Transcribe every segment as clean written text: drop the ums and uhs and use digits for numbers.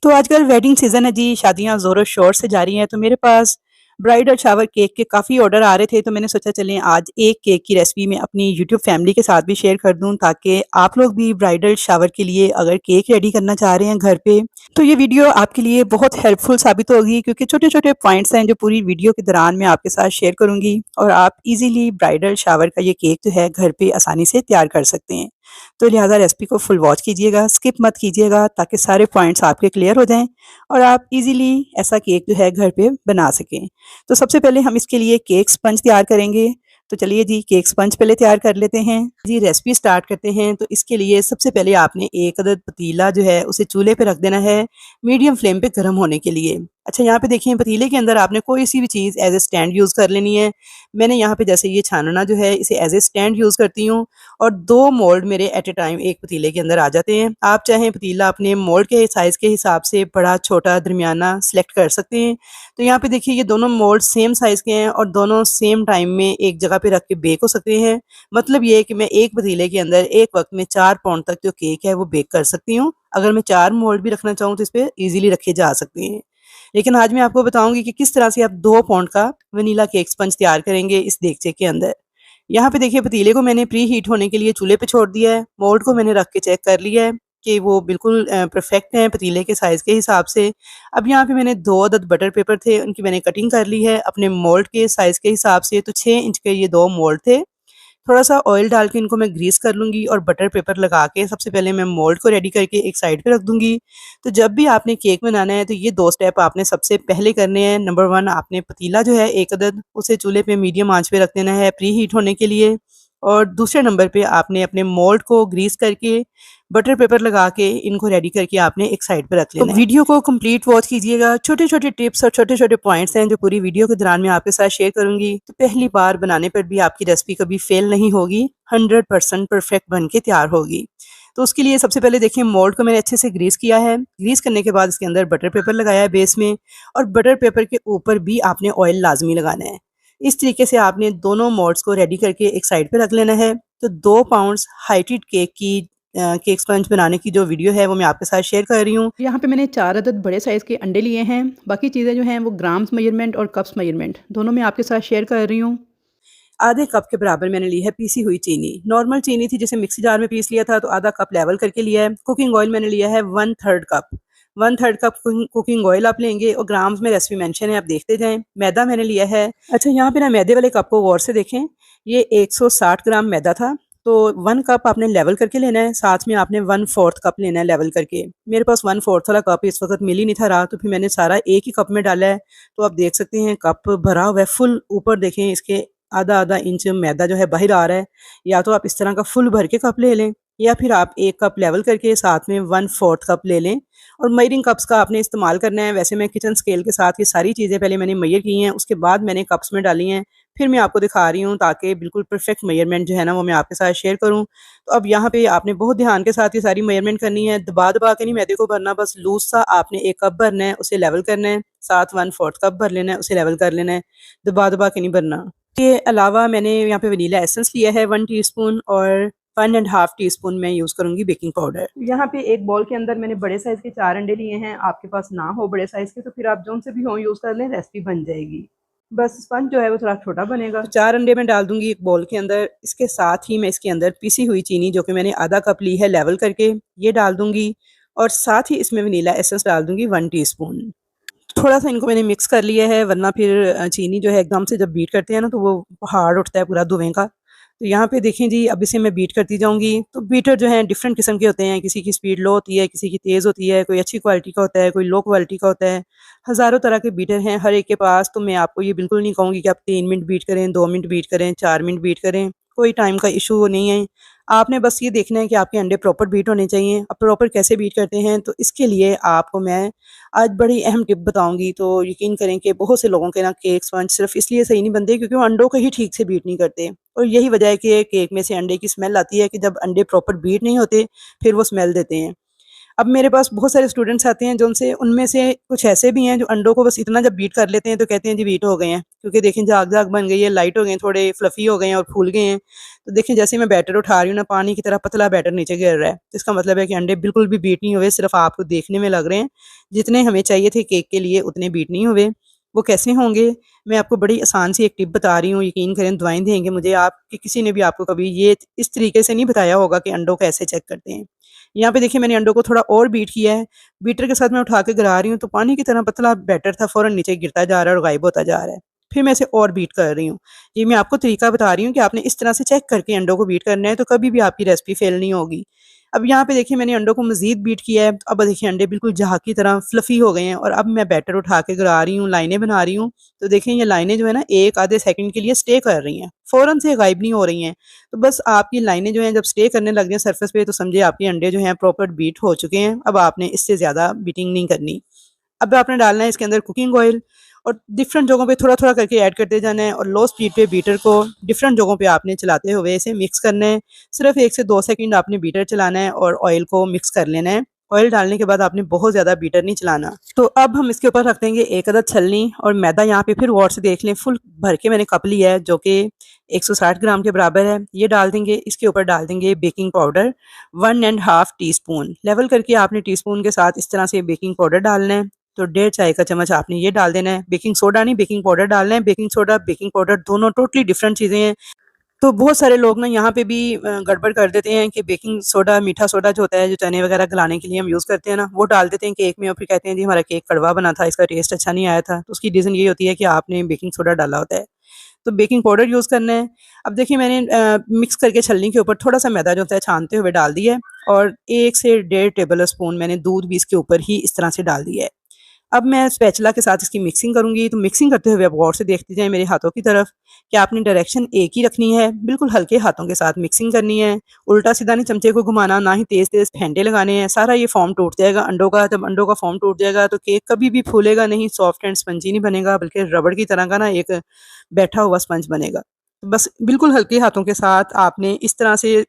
तो आजकल wedding season है जी, शादियाँ ज़ोरों शोर से जा रही हैं, तो मेरे पास ब्राइडल शावर केक के काफ़ी ऑर्डर आ रहे थे, तो मैंने सोचा चलें आज एक केक की रेसिपी मैं अपनी यूट्यूब फैमिली के साथ भी शेयर कर दूँ, ताकि आप लोग भी ब्राइडल शावर के लिए अगर केक रेडी करना चाह रहे हैं घर पे, तो ये वीडियो आपके लिए बहुत हेल्पफुल साबित होगी, क्योंकि छोटे-छोटे पॉइंट्स हैं जो पूरी वीडियो के दौरान मैं आपके साथ शेयर करूँगी और आप इज़िली ब्राइडल शावर का ये केक जो है घर पे आसानी से तैयार कर सकते हैं। तो लिहाज़ा रेसिपी को फुल वॉच कीजिएगा, स्किप मत कीजिएगा, ताकि सारे पॉइंट्स आपके क्लियर हो जाएँ और आप इज़िली ऐसा केक जो है घर पे बना सकें। तो सबसे पहले हम इसके लिए केक स्पंज तैयार करेंगे। तो चलिए जी, केक स्पंज पहले तैयार कर लेते हैं। जी, रेसिपी स्टार्ट करते हैं। तो इसके लिए सबसे पहले आपने 1 अदद पतीला जो है उसे चूल्हे पे रख देना है, मीडियम फ्लेम पे गर्म होने के लिए। अच्छा, यहाँ पे देखिए पतीले के अंदर आपने कोई सी भी चीज़ एज़ अ स्टैंड यूज़ कर लेनी है। मैंने यहाँ पे जैसे ये छानना जो है इसे एज़ अ स्टैंड यूज़ करती हूँ और 2 मोल्ड मेरे एट अ टाइम एक पतीले के अंदर आ जाते हैं। आप चाहें पतीला अपने मोल्ड के साइज़ के हिसाब से बड़ा, छोटा, दरमियाना सेलेक्ट कर सकते हैं। तो यहाँ पे देखिए ये दोनों मोल्ड सेम साइज़ के हैं और दोनों सेम टाइम में एक जगह पे रख के बेक हो सकते हैं। मतलब ये है कि मैं एक पतीले के अंदर एक वक़्त में 4 पाउंड तक जो केक है वो बेक कर सकती हूँ। अगर मैं 4 मोल्ड भी रखना चाहूँ तो इस पे ईज़िली रखे जा सकते हैं। लेकिन आज मैं आपको बताऊँगी कि किस तरह से आप 2 पाउंड का वनीला केक स्पंज तैयार करेंगे इस देगचे के अंदर। यहाँ पे देखिए पतीले को मैंने प्री हीट होने के लिए चूल्हे पे छोड़ दिया है। मोल्ड को मैंने रख के चेक कर लिया है कि वो बिल्कुल परफेक्ट हैं पतीले के साइज़ के हिसाब से। अब यहाँ पे मैंने 2 अदद बटर पेपर थे, उनकी मैंने कटिंग कर ली है अपने मोल्ड के साइज़ के हिसाब से। तो 6 इंच के ये 2 मोल्ड थे। थोड़ा-सा ऑयल डाल के इनको मैं ग्रीस कर लूँगी और बटर पेपर लगा के सबसे पहले मैं मोल्ड को रेडी करके एक साइड पे रख दूँगी। तो जब भी आपने केक बनाना है तो ये 2 स्टेप आपने सबसे पहले करने हैं। नंबर 1, आपने पतीला जो है 1 अदद उसे चूल्हे पे मीडियम आँच पे रख देना है प्री हीट होने के लिए और दूसरे नंबर पे आपने अपने मोल्ड को ग्रीस करके बटर पेपर लगा के इनको रेडी करके आपने एक साइड पे रख लेना है। वीडियो को कंप्लीट वॉच कीजिएगा। छोटे-छोटे टिप्स और छोटे-छोटे पॉइंट्स हैं जो पूरी वीडियो के दौरान मैं आपके साथ शेयर करूँगी। तो पहली बार बनाने पर भी आपकी रेसिपी कभी फेल नहीं होगी, 100% परफेक्ट बन के तैयार होगी। तो उसके लिए सबसे पहले देखिए मोल्ड को मैंने अच्छे से ग्रीस किया है। ग्रीस करने के बाद इसके अंदर बटर पेपर लगाया है बेस में और बटर पेपर के ऊपर भी आपने ऑयल लाज़मी लगाना है। इस तरीके से आपने दोनों मोल्ड्स को रेडी करके एक साइड पे रख लेना है। तो 2 पाउंड्स हाइटेड केक की केक स्पंज बनाने की जो वीडियो है वो मैं आपके साथ शेयर कर रही हूँ। यहाँ पे मैंने 4 अदद बड़े साइज़ के अंडे लिए हैं। बाकी चीज़ें जो हैं वो ग्राम्स मेजरमेंट और कप्स मेजरमेंट दोनों मैं आपके साथ शेयर कर रही हूँ। आधे कप के बराबर मैंने ली है पीसी हुई चीनी। नॉर्मल चीनी थी जिसे मिक्सी जार में पीस लिया था, तो आधा कप लेवल करके लिया है। कुकिंग ऑयल मैंने लिया है 1/3 कप। 1/3 कप कुकिंग ऑयल आप लेंगे और ग्राम्स में रेसिपी मेंशन है, आप देखते जाएँ। मैदा मैंने लिया है। अच्छा, यहाँ पे ना मैदे वाले कप को गौर से देखें। ये 160 ग्राम मैदा था। तो 1 कप आपने लेवल करके लेना है, साथ में आपने 1/4 कप लेना है लेवल करके। मेरे पास 1/4 वाला कप इस वक़्त मिल ही नहीं था रहा, तो फिर मैंने सारा एक ही कप में डाला है। तो आप देख सकते हैं कप भरा हुआ है फुल। ऊपर देखें इसके आधा-आधा इंच मैदा जो है बाहर आ रहा है। या तो आप इस तरह का फुल भर के कप ले लें या फिर आप 1 कप लेवल करके साथ में 1/4 कप ले लें और मेयरिंग कप्स का आपने इस्तेमाल करना है। वैसे मैं किचन स्केल के साथ ये सारी चीज़ें पहले मैंने मेजर की हैं, उसके बाद मैंने कप्स में डाली हैं। फिर मैं आपको दिखा रही हूँ ताकि बिल्कुल परफेक्ट मेजरमेंट जो है ना वो मैं आपके साथ शेयर करूँ। तो अब यहाँ पे आपने बहुत ध्यान के साथ ये सारी मेजरमेंट करनी है। दबा-दबा के नहीं मैदे को भरना, बस लूज़ सा आपने 1 कप भरना है, उसे लेवल करना है। साथ 1/4 कप भर लेना है, उसे लेवल कर लेना है। दबा-दबा के नहीं भरना। के अलावा मैंने यहाँ पे वनीला एसेंस लिया है 1 टीस्पून और 1 एंड हाफ टीस्पून मैं यूज़ करूँगी बेकिंग पाउडर। यहाँ पे एक बाउल के अंदर मैंने बड़े साइज़ के 4 अंडे लिए हैं। आपके पास ना हो बड़े साइज़ के तो फिर आप जौन से भी हों यूज़ कर लें, रेसिपी बन जाएगी। बस स्पंज जो है वो थोड़ा छोटा बनेगा। तो 4 अंडे मैं डाल दूँगी एक बाउल के अंदर। इसके साथ ही मैं इसके अंदर पिसी हुई चीनी जो कि मैंने आधा कप ली है लेवल करके, ये डाल दूँगी और साथ ही इसमें वनीला एसेंस डाल दूँगी 1 टीस्पून। थोड़ा-सा इनको मैंने मिक्स कर लिया है, वरना फिर चीनी जो है एकदम से जब बीट करते हैं ना तो वो हार्ड उठता है पूरा धुएँ का। तो यहाँ पे देखें जी, अब इसे मैं बीट करती जाऊँगी। तो बीटर जो हैं डिफरेंट किस्म के होते हैं, किसी की स्पीड लो होती है, किसी की तेज़ होती है, कोई अच्छी क्वालिटी का होता है, कोई लो क्वालिटी का होता है। हज़ारों तरह के बीटर हैं हर एक के पास, तो मैं आपको ये बिल्कुल नहीं कहूँगी कि आप 3 मिनट बीट करें, 2 मिनट बीट करें, 4 मिनट बीट करें, कोई टाइम का इश्यू नहीं है। आपने बस ये देखना है कि आपके अंडे प्रॉपर बीट होने चाहिए। अब प्रॉपर कैसे बीट करते हैं, तो इसके लिए आपको मैं आज बड़ी अहम टिप बताऊँगी। तो यकीन करें कि बहुत से लोगों के ना केक स्पंज सिर्फ़ इसलिए सही नहीं बनते क्योंकि वो अंडों को ही ठीक से बीट नहीं करते और यही वजह है कि केक में से अंडे की स्मेल आती है कि जब अंडे प्रॉपर बीट नहीं होते, फिर वो स्मेल देते हैं। अब मेरे पास बहुत सारे स्टूडेंट्स आते हैं जो उनसे उनमें से कुछ ऐसे भी हैं जो अंडों को बस इतना जब बीट कर लेते हैं तो कहते हैं जी बीट हो गए हैं, क्योंकि देखें झाग झाग बन गई है, लाइट हो गए हैं, थोड़े फ्लफी हो गए हैं और फूल गए हैं। तो देखें जैसे मैं बैटर उठा रही हूँ ना, पानी की तरह पतला बैटर नीचे गिर रहा है, तो इसका मतलब है कि अंडे बिल्कुल भी बीट नहीं हुए, सिर्फ आपको देखने में लग रहे हैं। जितने हमें चाहिए थे केक के लिए उतने बीट नहीं हुए। वो कैसे होंगे, मैं आपको बड़ी आसान सी एक टिप बता रही हूँ, यकीन करें दुआएं देंगे मुझे आप कि किसी ने भी आपको कभी ये इस तरीके से नहीं बताया होगा कि अंडों को ऐसे चेक करते हैं। यहाँ पे देखिए मैंने अंडों को थोड़ा और बीट किया है। बीटर के साथ मैं उठा के गिरा रही हूँ तो पानी की तरह पतला बैटर था, फ़ौरन नीचे गिरता जा रहा है और गायब होता जा रहा है। फिर मैं इसे और बीट कर रही हूँ। ये मैं आपको तरीका बता रही हूँ कि आपने इस तरह से चेक करके अंडों को बीट करना है, तो कभी भी आपकी रेसिपी फेल नहीं होगी। अब यहाँ पे देखिए मैंने अंडों को मज़ीद बीट किया है। अब देखिए अंडे बिल्कुल जहाँ की तरह फ्लफ़ी हो गए हैं और अब मैं बैटर उठा के गिरा रही हूँ, लाइनें बना रही हूँ। तो देखें ये लाइनें जो है ना 1 आधे सेकंड के लिए स्टे कर रही हैं, फ़ौरन से गायब नहीं हो रही हैं। तो बस आपकी लाइनें जो हैं जब स्टे करने लग जाएँ सरफेस पे, तो समझिए आपके अंडे जो हैं प्रॉपर बीट हो चुके हैं। अब आपने इससे ज़्यादा बीटिंग नहीं करनी। अब आपने डालना है इसके अंदर कुकिंग ऑयल और डिफरेंट जगहों पे थोड़ा-थोड़ा करके ऐड करते जाना है और लो स्पीड पे बीटर को डिफरेंट जगहों पे आपने चलाते हुए इसे मिक्स करना है। सिर्फ 1 से 2 सेकंड आपने बीटर चलाना है और ऑयल को मिक्स कर लेना है। ऑयल डालने के बाद आपने बहुत ज़्यादा बीटर नहीं चलाना। तो अब हम इसके ऊपर रख देंगे 1 अदद छलनी और मैदा। यहाँ पे फिर गौर से देख लें, फुल भर के मैंने कप लिया है जो कि 160 ग्राम के बराबर है। ये डाल देंगे, इसके ऊपर डाल देंगे baking powder 1 and half teaspoon. Level करके आपने टीस्पून के साथ इस तरह से बेकिंग पाउडर डालना है। तो 1.5 चाय का चम्मच आपने ये डाल देना है। बेकिंग सोडा नहीं, बेकिंग पाउडर डालना है। बेकिंग सोडा, बेकिंग पाउडर दोनों टोटली डिफरेंट चीज़ें हैं। तो बहुत सारे लोग ना यहाँ पे भी गड़बड़ कर देते हैं कि बेकिंग सोडा, मीठा सोडा जो होता है, जो चने वगैरह गलाने के लिए हम यूज़ करते हैं ना, वो डाल देते हैं केक में और फिर कहते हैं जी हमारा केक कड़वा बना था, इसका टेस्ट अच्छा नहीं आया था। तो उसकी रीज़न ये होती है कि आपने बेकिंग सोडा डाला होता है। तो बेकिंग पाउडर यूज़ करना है। अब देखिए मैंने मिक्स करके छलनी के ऊपर थोड़ा-सा मैदा जो होता है छानते हुए डाल दिया है और 1 से 1.5 टेबल स्पून मैंने दूध भी इसके ऊपर ही इस तरह से डाल दिया है। अब मैं स्पैचुला के साथ इसकी मिक्सिंग करूँगी, तो मिक्सिंग करते हुए आप गौर से देखते जाएँ मेरे हाथों की तरफ कि आपने डायरेक्शन एक ही रखनी है, बिल्कुल हल्के हाथों के साथ मिक्सिंग करनी है। उल्टा-सीधा नहीं चमचे को घुमाना, ना ही तेज़-तेज़ फेंटे लगाने हैं, सारा ये फ़ॉर्म टूट जाएगा अंडों का। जब अंडों का फ़ॉर्म टूट जाएगा तो केक कभी भी फूलेगा नहीं, सॉफ्ट एंड स्पंजी नहीं बनेगा, बल्कि रबड़ की तरह का ना एक बैठा हुआ स्पंज बनेगा। तो बस बिल्कुल हल्के हाथों के साथ आपने इस तरह से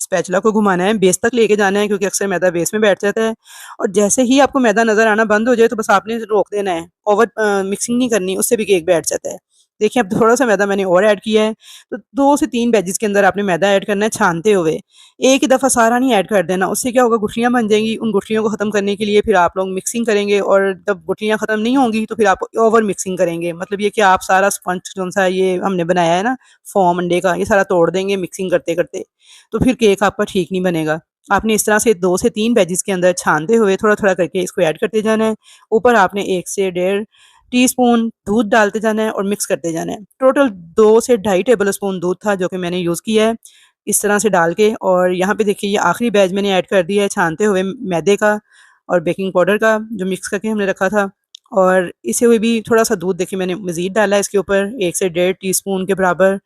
स्पैचुला को घुमाना है, बेस तक लेके जाना है, क्योंकि अक्सर मैदा बेस में बैठ जाता है। और जैसे ही आपको मैदा नज़र आना बंद हो जाए तो बस आपने रोक देना है, ओवर मिक्सिंग नहीं करनी, उससे भी केक बैठ जाता है। देखिए अब थोड़ा-सा मैदा मैंने और ऐड किया है, तो 2 से 3 बैचेज़ के अंदर आपने मैदा ऐड करना है छानते हुए। एक ही दफ़ा सारा नहीं ऐड कर देना, उससे क्या होगा गुठलियाँ बन जाएँगी, उन गुठलियों को ख़त्म करने के लिए फिर आप लोग मिक्सिंग करेंगे और जब गुठलियाँ ख़त्म नहीं होंगी तो फिर आप ओवर मिक्सिंग करेंगे। मतलब ये कि आप सारा स्पंज कौन-सा ये हमने बनाया है ना फ़ॉर्म अंडे का, ये सारा तोड़ देंगे मिक्सिंग करते-करते, तो फिर केक आपका ठीक नहीं बनेगा। आपने इस तरह से 2 से 3 बैचेज़ के अंदर छानते हुए थोड़ा-थोड़ा करके इसको ऐड करते जाना है। ऊपर आपने 1 से डेढ़ टीस्पून दूध डालते जाना है और मिक्स करते जाना है। टोटल 2 से ढाई टेबल स्पून दूध था जो कि मैंने यूज़ किया है, इस तरह से डाल के। और यहाँ पे देखिए ये आखिरी बैच मैंने ऐड कर दिया है छानते हुए मैदे का और बेकिंग पाउडर का, जो मिक्स करके हमने रखा था। और इसे हुए भी थोड़ा-सा दूध देखिए मैंने मज़ीद डाला है इसके ऊपर 1 से डेढ़ टीस्पून के बराबर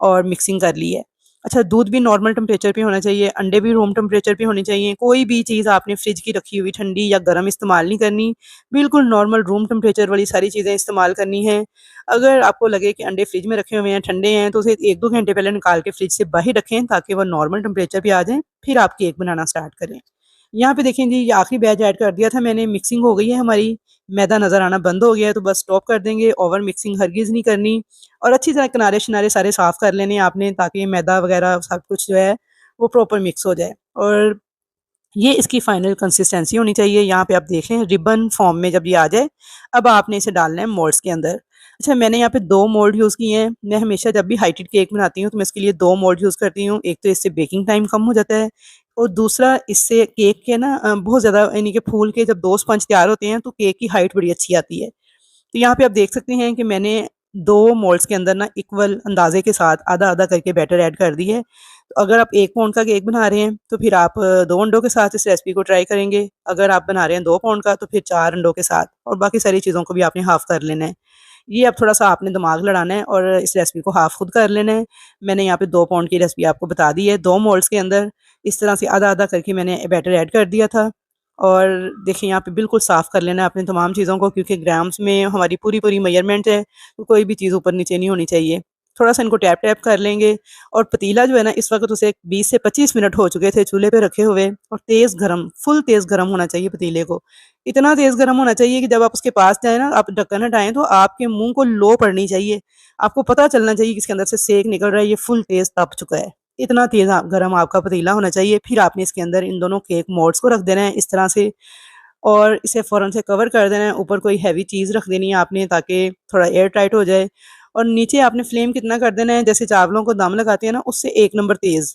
और मिक्सिंग कर ली है। अच्छा, दूध भी नॉर्मल टेम्परेचर पे होना चाहिए, अंडे भी रूम टेम्परेचर पे होने चाहिए। कोई भी चीज़ आपने फ्रिज की रखी हुई ठंडी या गर्म इस्तेमाल नहीं करनी, बिल्कुल नॉर्मल रूम टेम्परेचर वाली सारी चीज़ें इस्तेमाल करनी हैं। अगर आपको लगे कि अंडे फ्रिज में रखे हुए हैं, ठंडे हैं, तो उसे 1-2 घंटे पहले निकाल के फ्रिज से बाहर रखें ताकि वो नॉर्मल टेम्परेचर पे आ जाएँ, फिर आप केक बनाना स्टार्ट करें। यहाँ पे देखें जी, ये आखिरी बैच ऐड कर दिया था मैंने, मिक्सिंग हो गई है हमारी, मैदा नज़र आना बंद हो गया है, तो बस स्टॉप कर देंगे, ओवर मिक्सिंग हरगिज़ नहीं करनी। और अच्छी तरह किनारे-शिनारे सारे साफ़ कर लेने हैं आपने, ताकि मैदा वगैरह सब कुछ जो है वो प्रॉपर मिक्स हो जाए। और ये इसकी फाइनल कंसिस्टेंसी होनी चाहिए। यहाँ पे आप देख लें रिबन फॉर्म में जब ये आ जाए, अब आपने इसे डालना है मोल्ड्स के अंदर। अच्छा, मैंने यहाँ पे 2 मोल्ड यूज़ किए हैं। मैं हमेशा जब भी हाइटेड केक बनाती हूँ तो मैं इसके लिए 2 मोल्ड यूज़ करती हूँ। एक तो इससे बेकिंग टाइम कम हो जाता है और दूसरा इससे केक के ना बहुत ज़्यादा यानी कि फूल के जब 2 स्पंज तैयार होते हैं तो केक की हाइट बड़ी अच्छी आती है। तो यहाँ पे आप देख सकते हैं कि मैंने 2 मोल्ड्स के अंदर ना इक्वल अंदाज़े के साथ आधा-आधा करके बैटर ऐड कर दी है। तो अगर आप 1 पाउंड का केक बना रहे हैं, तो फिर आप 2 अंडों के साथ इस रेसिपी को ट्राई करेंगे। अगर आप बना रहे हैं 2 पाउंड का, तो फिर 4 अंडों के साथ और बाकी सारी चीज़ों को भी आपने हाफ़ कर लेना है। ये अब थोड़ा-सा आपने दिमाग लड़ाना है और इस रेसिपी को हाफ़ खुद कर लेना है। मैंने यहाँ पे 2 पाउंड की रेसिपी आपको बता दी है। 2 मोल्ड्स के अंदर इस तरह से आधा-आधा करके मैंने बैटर ऐड कर दिया था। और देखिए यहाँ पे बिल्कुल साफ़ कर लेना है अपनी तमाम चीज़ों को, क्योंकि ग्राम्स में हमारी पूरी-पूरी मेज़रमेंट है, तो कोई भी चीज़ ऊपर-नीचे नहीं होनी चाहिए। थोड़ा सा इनको टैप टैप कर लेंगे। और पतीला जो है ना, इस वक्त उसे 20 से 25 मिनट हो चुके थे चूल्हे पे रखे हुए, और तेज़ गरम, फुल तेज़ गरम होना चाहिए पतीले को। इतना तेज़ गरम होना चाहिए कि जब आप उसके पास जाए ना, आप ढक्कन हटाएं तो आपके मुंह को लो पड़नी चाहिए। आपको पता चलना चाहिए कि इसके अंदर से सेक निकल रहा है, ये फुल तेज़ तप चुका है। इतना तेज़ गरम आपका पतीला होना चाहिए। फिर आपने इसके अंदर इन दोनों केक मोल्ड्स को रख देना है इस तरह से, और इसे फ़ौरन से कवर कर देना है। ऊपर कोई हैवी चीज़ रख देनी है आपने, ताकि थोड़ा एयर टाइट हो जाए। और नीचे आपने फ्लेम कितना कर देना है, जैसे चावलों को दम लगाते हैं ना, उससे 1 नंबर तेज़।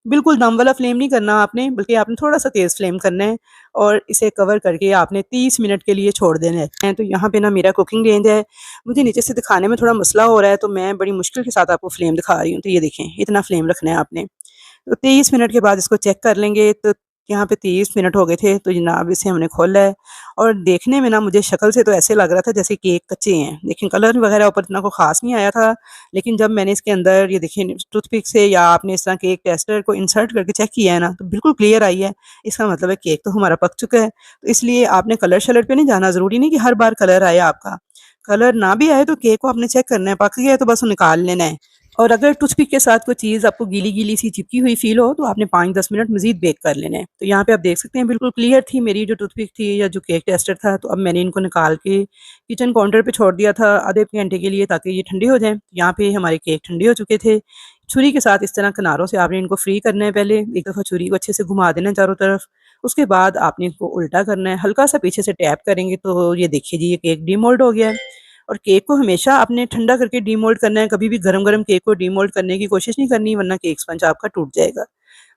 बिल्कुल दम वाला फ्लेम नहीं करना आपने, बल्कि आपने थोड़ा-सा तेज़ फ्लेम करना है, और इसे कवर करके आपने 30 मिनट के लिए छोड़ देना है। तो यहाँ पे ना मेरा कुकिंग रेंज है, मुझे नीचे से दिखाने में थोड़ा मसला हो रहा है, तो मैं बड़ी मुश्किल के साथ आपको फ्लेम दिखा रही हूँ। तो ये देखें, इतना फ्लेम रखना है आपने। तो 23 मिनट के बाद इसको चेक कर लेंगे, तो यहाँ पे 30 मिनट हो गए थे। तो जनाब इसे हमने खोला है, और देखने में ना मुझे शक्ल से तो ऐसे लग रहा था जैसे केक कच्चे हैं, लेकिन कलर वगैरह ऊपर इतना को ख़ास नहीं आया था। लेकिन जब मैंने इसके अंदर ये देखिए टूथपिक से या आपने इस तरह केक टेस्टर को इंसर्ट करके चेक किया है ना, तो बिल्कुल क्लियर आई है। इसका मतलब है केक तो हमारा पक चुका है। तो इसलिए आपने कलर शलर पे नहीं जाना, ज़रूरी नहीं कि हर बार कलर आए आपका। कलर ना भी आए तो केक को आपने चेक करना है, पक गया है तो बस निकाल लेना है। और अगर टूथपिक के साथ कोई चीज़ आपको गीली-गीली सी चिपकी हुई फ़ील हो, तो आपने 5-10 मिनट मज़ीद बेक कर लेना है। तो यहाँ पे आप देख सकते हैं बिल्कुल क्लियर थी मेरी जो टूथपिक थी या जो केक टेस्टर था। तो अब मैंने इनको निकाल के किचन काउंटर पे छोड़ दिया था आधे घंटे के लिए, ताकि ये ठंडे हो जाएँ। यहाँ पे हमारे केक ठंडे हो चुके थे। छुरी के साथ इस तरह किनारों से आपने इनको फ्री करना है पहले। एक दफ़ा छुरी को अच्छे से घुमा देना है चारों तरफ। उसके बाद आपने इसको उल्टा करना है, हल्का-सा पीछे से टैप करेंगे तो ये देखिए जी, ये केक डीमोल्ड हो गया है। और केक को हमेशा आपने ठंडा करके डीमोल्ड करना है, कभी भी गरम-गरम केक को डीमोल्ड करने की कोशिश नहीं करनी, वरना केक स्पंज आपका टूट जाएगा।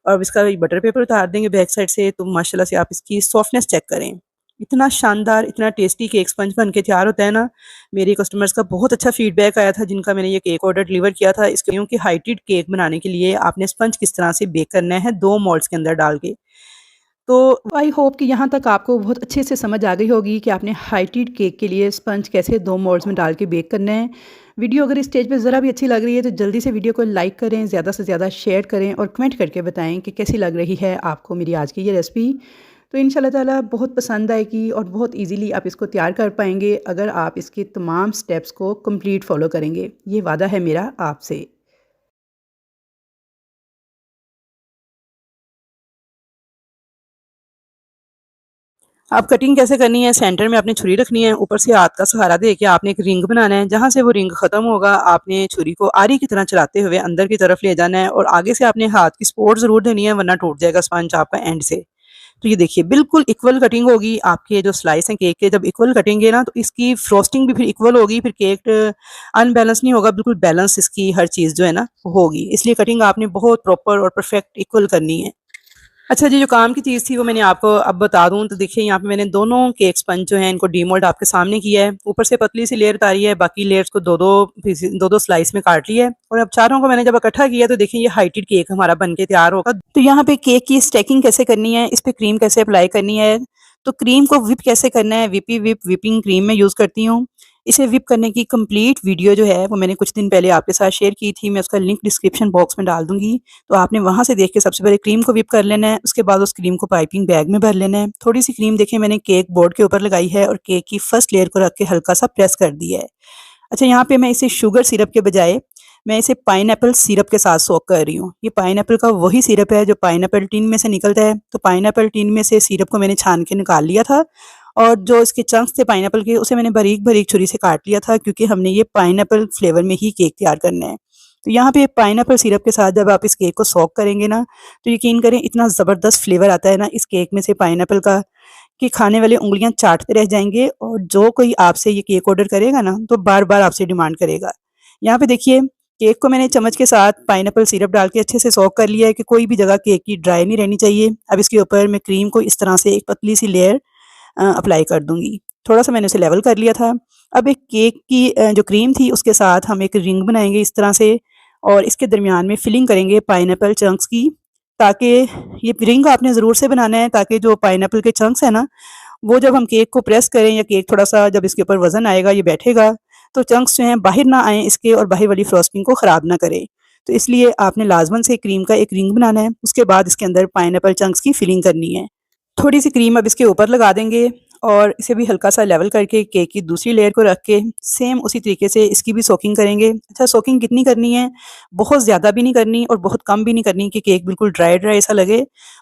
और अब इसका बटर पेपर उतार देंगे बैक साइड से, तो माशाल्लाह से आप इसकी सॉफ्टनेस चेक करें। इतना शानदार, इतना टेस्टी केक स्पंज बन के तैयार होता है ना। मेरे कस्टमर्स का बहुत अच्छा फीडबैक आया था जिनका मैंने ये केक ऑर्डर डिलीवर किया था। इसके कि हाइटेड केक बनाने के लिए आपने स्पंज किस तरह से बेक करना है 2 मोल्ड्स के अंदर डाल के। तो आई होप कि यहाँ तक आपको बहुत अच्छे से समझ आ गई होगी कि आपने हाइटेड केक के लिए स्पंज कैसे 2 मोल्ड्स में डाल के बेक करना है। वीडियो अगर इस स्टेज पे ज़रा भी अच्छी लग रही है तो जल्दी से वीडियो को लाइक करें, ज़्यादा से ज़्यादा शेयर करें, और कमेंट करके बताएं कि कैसी लग रही है आपको मेरी आज की ये रेसिपी। तो इंशाल्लाह ताला बहुत पसंद आएगी, और बहुत ईज़िली आप इसको तैयार कर पाएंगे अगर आप इसके तमाम स्टेप्स को कंप्लीट फ़ॉलो करेंगे। ये वादा है मेरा आपसे। अब कटिंग कैसे करनी है, सेंटर में आपने छुरी रखनी है, ऊपर से हाथ का सहारा देके आपने एक रिंग बनाना है। जहाँ से वो रिंग खत्म होगा, आपने छुरी को आरी की तरह चलाते हुए अंदर की तरफ ले जाना है, और आगे से आपने हाथ की सपोर्ट ज़रूर देनी है, वरना टूट जाएगा स्पंज आपका एंड से। तो ये देखिए बिल्कुल इक्वल कटिंग होगी। आपके जो स्लाइस हैं केक के, जब इक्वल कटेंगे ना, तो इसकी फ्रोस्टिंग भी फिर इक्वल होगी, फिर केक अनबैलेंस नहीं होगा, बिल्कुल बैलेंस इसकी हर चीज़ जो है ना वो होगी। इसलिए कटिंग आपने बहुत प्रॉपर और परफेक्ट इक्वल करनी है। अच्छा जी, जो काम की चीज़ थी वो मैंने आपको अब बता दूँ, तो देखिए यहाँ पे मैंने दोनों केक स्पंज जो हैं इनको डीमोल्ड आपके सामने किया है। ऊपर से पतली सी लेयर उतारी है, बाकी लेयर्स को दो-दो स्लाइस में काट लिया है, और अब चारों को मैंने जब इकट्ठा किया तो देखिए ये हाइटेड केक हमारा बन के तैयार होगा। तो यहाँ पे केक की स्टैकिंग कैसे करनी है, इस पे क्रीम कैसे अप्लाई करनी है, तो क्रीम को व्हिप कैसे करना है, व्हिपिंग क्रीम मैं यूज़ करती हूँ। इसे व्हिप करने की कंप्लीट वीडियो जो है वो मैंने कुछ दिन पहले आपके साथ शेयर की थी, मैं उसका लिंक डिस्क्रिप्शन बॉक्स में डाल दूँगी। तो आपने वहाँ से देख के सबसे पहले क्रीम को व्हिप कर लेना है, उसके बाद उस क्रीम को पाइपिंग बैग में भर लेना है। थोड़ी-सी क्रीम देखिए मैंने केक बोर्ड के ऊपर लगाई है, और केक की फर्स्ट लेयर को रख के हल्का-सा प्रेस कर दिया है। अच्छा, यहाँ पे मैं इसे शुगर सिरप के बजाय मैं इसे पाइनएप्पल सिरप के साथ सोक कर रही हूँ। ये पाइनएप्पल का वही सिरप है जो पाइनएप्पल टिन में से निकलता है। तो पाइनएप्पल टिन में से सिरप को मैंने छान के निकाल लिया था, और जो इसके चंक्स थे पाइनएप्पल के, उसे मैंने बारीक-बारीक छुरी से काट लिया था, क्योंकि हमने ये पाइनएप्पल फ्लेवर में ही केक तैयार करना है। तो यहाँ पे पाइनएप्पल सिरप के साथ जब आप इस केक को सोक करेंगे ना, तो यकीन करें इतना ज़बरदस्त फ्लेवर आता है ना इस केक में से पाइनएप्पल का, कि खाने वाले उँगलियाँ चाटते रह जाएँगे, और जो कोई आपसे ये केक ऑर्डर करेगा ना, तो बार-बार आपसे डिमांड करेगा। यहाँ पे देखिए केक को मैंने चम्मच के साथ पाइनएप्पल सिरप डाल के अच्छे से सोक कर लिया है, कि कोई भी जगह केक की ड्राई नहीं रहनी चाहिए। अब इसके ऊपर मैं क्रीम को इस तरह से एक पतली सी लेयर अप्लाई कर दूँगी। थोड़ा-सा मैंने उसे लेवल कर लिया था। अब एक केक की जो क्रीम थी उसके साथ हम एक रिंग बनाएँगे इस तरह से, और इसके दरमियान में फिलिंग करेंगे पाइनएप्पल चंक्स की, ताकि ये रिंग आपने ज़रूर से बनाना है, ताकि जो पाइनएप्पल के चंक्स हैं ना, वो जब हम केक को प्रेस करें, या केक थोड़ा-सा जब इसके ऊपर वज़न आएगा, ये बैठेगा, तो चंक्स जो हैं बाहर ना आएँ इसके, और बाहर वाली फ्रॉस्टिंग को ख़राब ना करें। तो इसलिए आपने लाज़मन से क्रीम का एक रिंग बनाना है, उसके बाद इसके अंदर पाइनएप्पल चंक्स की फिलिंग करनी है। थोड़ी-सी क्रीम अब इसके ऊपर लगा देंगे, और इसे भी हल्का सा लेवल करके केक की दूसरी लेयर को रख के सेम उसी तरीके से इसकी भी सोकिंग करेंगे। अच्छा, सोकिंग कितनी करनी है? बहुत ज़्यादा भी नहीं करनी और बहुत कम भी नहीं करनी कि केक बिल्कुल ड्राई ड्राई सा लगे।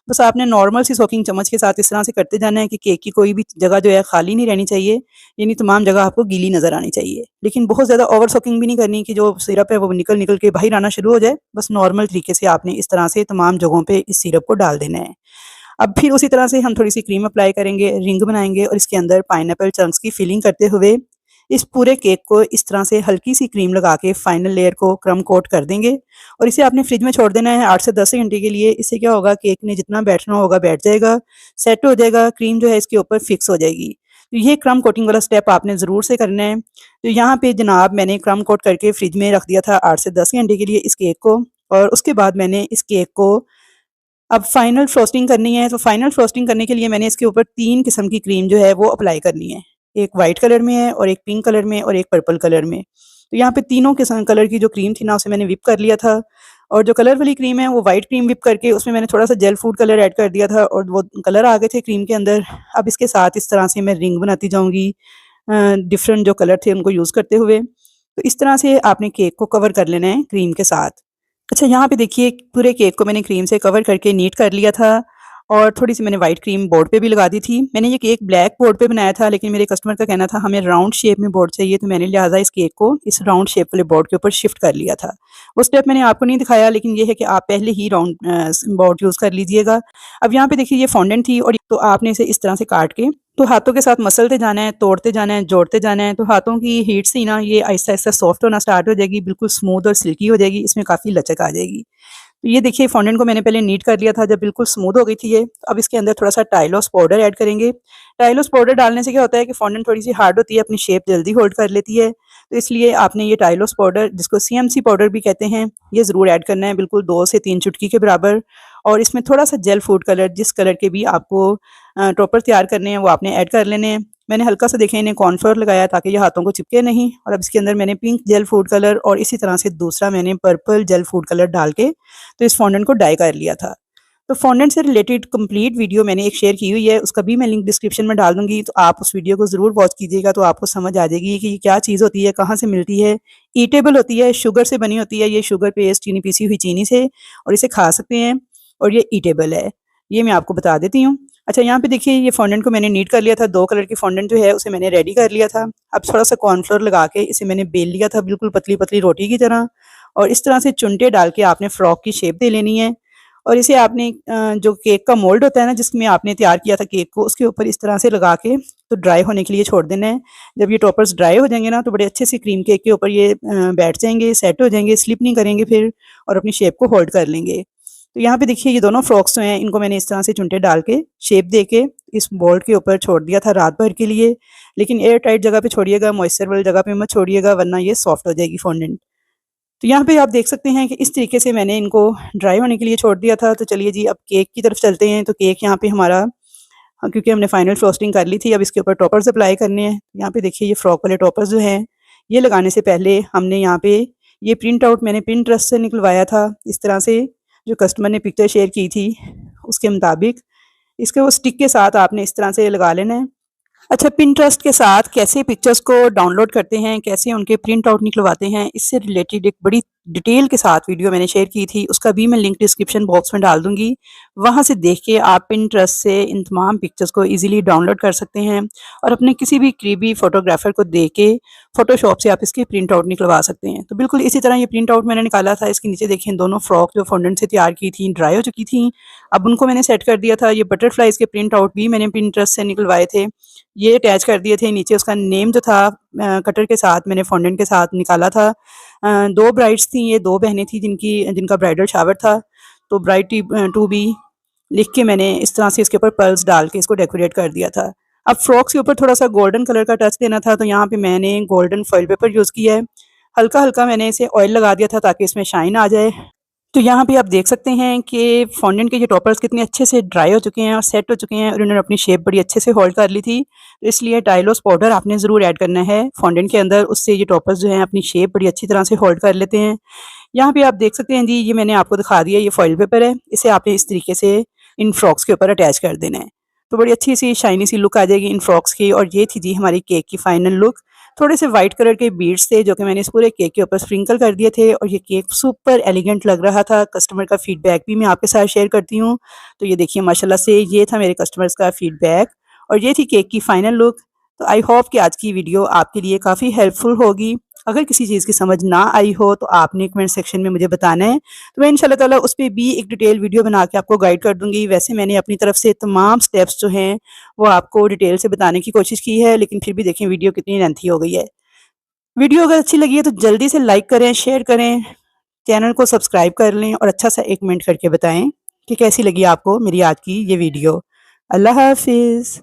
बस आपने नॉर्मल सी सोकिंग चम्मच के साथ इस तरह से करते जाना है कि केक की कोई भी जगह जो है खाली नहीं रहनी चाहिए, यानी तमाम जगह आपको गीली नज़र आनी चाहिए। लेकिन बहुत ज़्यादा ओवर सोकिंग भी नहीं करनी कि जो सिरप है वो निकल निकल के बाहर आना शुरू हो जाए। बस नॉर्मल तरीके से आपने इस तरह से तमाम जगहों पे इस सिरप को डाल देना है। अब फिर उसी तरह से हम थोड़ी-सी क्रीम अप्लाई करेंगे, रिंग बनाएँगे और इसके अंदर पाइनएप्पल चंक्स की फिलिंग करते हुए इस पूरे केक को इस तरह से हल्की-सी क्रीम लगा के फाइनल लेयर को क्रम्ब कोट कर देंगे और इसे आपने फ्रिज में छोड़ देना है 8 से 10 घंटे के लिए। इससे क्या होगा, केक ने जितना बैठना होगा बैठ जाएगा, सेट हो जाएगा, क्रीम जो है इसके ऊपर फिक्स हो जाएगी। तो ये क्रम्ब कोटिंग वाला स्टेप आपने ज़रूर से करना है। तो यहाँ पे जनाब मैंने क्रम्ब कोट करके फ्रिज में रख दिया था 8 से 10 घंटे के लिए इस केक को, और उसके बाद मैंने इस केक को अब फाइनल फ्रॉस्टिंग करनी है। तो फाइनल फ्रॉस्टिंग करने के लिए मैंने इसके ऊपर 3 किस्म की क्रीम जो है वो अप्लाई करनी है। एक वाइट कलर में है और एक पिंक कलर में और एक पर्पल कलर में। तो यहाँ पे तीनों किस्म कलर की जो क्रीम थी ना उसे मैंने व्हिप कर लिया था, और जो कलर वाली क्रीम है वो वाइट क्रीम व्हिप करके उसमें मैंने थोड़ा-सा जेल फूड कलर ऐड कर दिया था और वो कलर आ गए थे क्रीम के अंदर। अब इसके साथ इस तरह से मैं रिंग बनाती जाऊँगी डिफरेंट जो कलर थे उनको यूज़ करते हुए। तो इस तरह से आपने केक को कवर कर लेना है क्रीम के साथ। अच्छा, यहाँ पे देखिए पूरे केक को मैंने क्रीम से कवर करके नीट कर लिया था और थोड़ी-सी मैंने व्हाइट क्रीम बोर्ड पे भी लगा दी थी। मैंने ये केक ब्लैक बोर्ड पे बनाया था, लेकिन मेरे कस्टमर का कहना था हमें राउंड शेप में बोर्ड चाहिए, तो मैंने लिहाज़ा इस केक को इस राउंड शेप वाले बोर्ड के ऊपर शिफ्ट कर लिया था। वो स्टेप मैंने आपको नहीं दिखाया, लेकिन ये है कि आप पहले ही राउंड बोर्ड यूज़ कर लीजिएगा। अब यहाँ पे देखिए ये फॉन्डेंट थी और तो आपने इसे इस तरह से काट के तो हाथों के साथ मसलते जाना है, तोड़ते जाना है, जोड़ते जाना है। तो हाथों की हीट से ही ना ये आहिस्ता-आहिस्ता सॉफ्ट होना स्टार्ट हो जाएगी, बिल्कुल स्मूथ और सिल्की हो जाएगी, इसमें काफ़ी लचक आ जाएगी। तो ये देखिए फॉन्डेंट को मैंने पहले नीट कर लिया था, जब बिल्कुल स्मूथ हो गई थी ये, तो अब इसके अंदर थोड़ा-सा टाइलोस पाउडर ऐड करेंगे। टाइलोस पाउडर डालने से क्या होता है कि फॉन्डेंट थोड़ी-सी हार्ड होती है, अपनी शेप जल्दी होल्ड कर लेती है। तो इसलिए आपने ये टाइलोस पाउडर, जिसको सीएमसी पाउडर भी कहते हैं, ये ज़रूर ऐड करना है, बिल्कुल 2 से 3 चुटकी के बराबर। और इसमें थोड़ा-सा जेल फूड कलर, जिस कलर के भी आपको टॉपर तैयार करने हैं, वो आपने ऐड कर लेने हैं। मैंने हल्का-सा देखें इन्हें कॉर्नफ्लोर लगाया ताकि ये हाथों को चिपके नहीं, और अब इसके अंदर मैंने पिंक जेल फूड कलर और इसी तरह से दूसरा मैंने पर्पल जेल फूड कलर डाल के तो इस फॉन्डेंट को डाई कर लिया था। तो फॉन्डेंट से रिलेटेड कंप्लीट वीडियो मैंने एक शेयर की हुई है, उसका भी मैं लिंक डिस्क्रिप्शन में डाल दूँगी, तो आप उस वीडियो को ज़रूर वॉच कीजिएगा, तो आपको समझ आ जाएगी कि ये क्या चीज़ होती है, कहाँ से मिलती है। ईटेबल होती है, शुगर से बनी होती है, ये शुगर पेस्ट चीनी, पीसी हुई चीनी से, और इसे खा सकते हैं और ये ईटेबल है। ये मैं आपको बता देती हूँ। अच्छा, यहाँ पे देखिए ये फॉन्डेंट को मैंने नीट कर लिया था, 2 कलर की फॉन्डेंट जो है उसे मैंने रेडी कर लिया था। अब थोड़ा-सा कॉर्नफ्लोर लगा के इसे मैंने बेल लिया था बिल्कुल पतली-पतली रोटी की तरह, और इस तरह से चुनटे डाल के आपने फ्रॉक की शेप दे लेनी है। और इसे आपने जो केक का मोल्ड होता है ना जिसमें आपने तैयार किया था केक को, उसके ऊपर इस तरह से लगा के तो ड्राई होने के लिए छोड़ देना है। जब ये टॉपर्स ड्राई हो जाएँगे ना तो बड़े अच्छे से क्रीम केक के ऊपर ये बैठ जाएँगे, सेट हो जाएँगे, स्लिप नहीं करेंगे फिर, और अपनी शेप को होल्ड कर लेंगे। तो यहाँ पे देखिए ये दोनों फ्रॉक्स जो हैं इनको मैंने इस तरह से चुनटे डाल के शेप दे के इस बोर्ड के ऊपर छोड़ दिया था रात भर के लिए। लेकिन एयर टाइट जगह पे छोड़िएगा, मॉइस्चर वाली जगह पे मत छोड़िएगा, वरना ये सॉफ्ट हो जाएगी फॉन्डेंट। तो यहाँ पे आप देख सकते हैं कि इस तरीके से मैंने इनको ड्राई होने के लिए छोड़ दिया था। तो चलिए जी अब केक की तरफ चलते हैं। तो केक यहाँ पे हमारा क्योंकि हमने फाइनल फ्रॉस्टिंग कर ली थी, अब इसके ऊपर टॉपर्स अप्लाई करने हैं। यहाँ पे देखिए ये फ्रॉक वाले टॉपर्स जो हैं, ये लगाने से पहले हमने यहाँ पे ये प्रिंट आउट मैंने पिंटरेस्ट से निकलवाया था। इस तरह से जो कस्टमर ने पिक्चर शेयर की थी उसके मुताबिक इसके वो स्टिक के साथ आपने इस तरह से लगा लेना है। अच्छा, पिंटरेस्ट के साथ कैसे पिक्चर्स को डाउनलोड करते हैं, कैसे उनके प्रिंट आउट निकलवाते हैं, इससे रिलेटेड एक बड़ी डिटेल के साथ वीडियो मैंने शेयर की थी, उसका भी मैं लिंक डिस्क्रिप्शन बॉक्स में डाल दूँगी। वहाँ से देख के आप पिंटरेस्ट से इन तमाम पिक्चर्स को ईज़िली डाउनलोड कर सकते हैं और अपने किसी भी करीबी फ़ोटोग्राफ़र को दे के फ़ोटोशॉप से आप इसके प्रिंट आउट निकलवा सकते हैं। तो बिल्कुल इसी तरह ये प्रिंट आउट मैंने निकाला था। इसके नीचे देखिए दोनों फ्रॉक जो फॉन्डेंट से तैयार की थी, ड्राई हो चुकी थी। अब उनको मैंने सेट कर दिया था। ये बटरफ्लाइज़ के प्रिंट आउट भी मैंने पिंटरेस्ट से निकलवाए थे। ये अटैच कर दिए थे। नीचे उसका नेम जो था कटर के साथ मैंने फॉन्डेंट के साथ निकाला था। 2 ब्राइड्स थी, ये 2 बहनें थी जिनका ब्राइडल शावर था। तो ब्राइड टू बी लिख के मैंने इस तरह से इसके ऊपर पर्ल्स डाल के इसको डेकोरेट कर दिया था। अब फ्रॉक्स के ऊपर थोड़ा-सा गोल्डन कलर का टच देना था, तो यहाँ पे मैंने गोल्डन फॉइल पेपर यूज़ किया है। हल्का-हल्का मैंने इसे ऑयल लगा दिया था ताकि इसमें शाइन आ जाए। तो यहाँ पे आप देख सकते हैं कि फॉन्डेंट के ये टॉपर्स कितने अच्छे से ड्राई हो चुके हैं और सेट हो चुके हैं, और इन्होंने अपनी शेप बड़ी अच्छे से होल्ड कर ली थी। तो इसलिए टाइलोस पाउडर आपने ज़रूर ऐड करना है फॉन्डेंट के अंदर, उससे ये टॉपर्स जो हैं अपनी शेप बड़ी अच्छी तरह से होल्ड कर लेते हैं। यहाँ पे आप देख सकते हैं जी, ये मैंने आपको दिखा दिया, ये फॉइल पेपर है। इसे आपने इस तरीके से इन फ्रॉक्स के ऊपर अटैच कर देना है। तो बड़ी अच्छी सी शाइनी सी लुक आ जाएगी इन फ्रॉक्स की। और ये थी जी हमारी केक की फाइनल लुक। थोड़े से वाइट कलर के बीड्स थे जो कि मैंने इस पूरे केक के ऊपर स्प्रिंकल कर दिए थे और ये केक सुपर एलिगेंट लग रहा था। कस्टमर का फीडबैक भी मैं आपके साथ शेयर करती हूँ। तो ये देखिए माशाल्लाह से ये था मेरे कस्टमर्स का फीडबैक और ये थी केक की फाइनल लुक। तो आई होप कि आज की वीडियो आपके लिए काफ़ी हेल्पफुल होगी। अगर किसी चीज़ की समझ ना आई हो तो आपने कमेंट सेक्शन में मुझे बताना है, तो मैं इंशाल्लाह ताला उस पे भी एक डिटेल वीडियो बना के आपको गाइड कर दूँगी। वैसे मैंने अपनी तरफ से तमाम स्टेप्स जो हैं वो आपको डिटेल से बताने की कोशिश की है, लेकिन फिर भी देखें वीडियो कितनी लेंथी हो गई है। वीडियो अगर अच्छी लगी है तो जल्दी से लाइक करें, शेयर करें, चैनल को सब्सक्राइब कर लें और अच्छा सा एक कमेंट करके बताएँ कि कैसी लगी आपको मेरी आज की ये वीडियो। अल्लाह हाफ़िज़।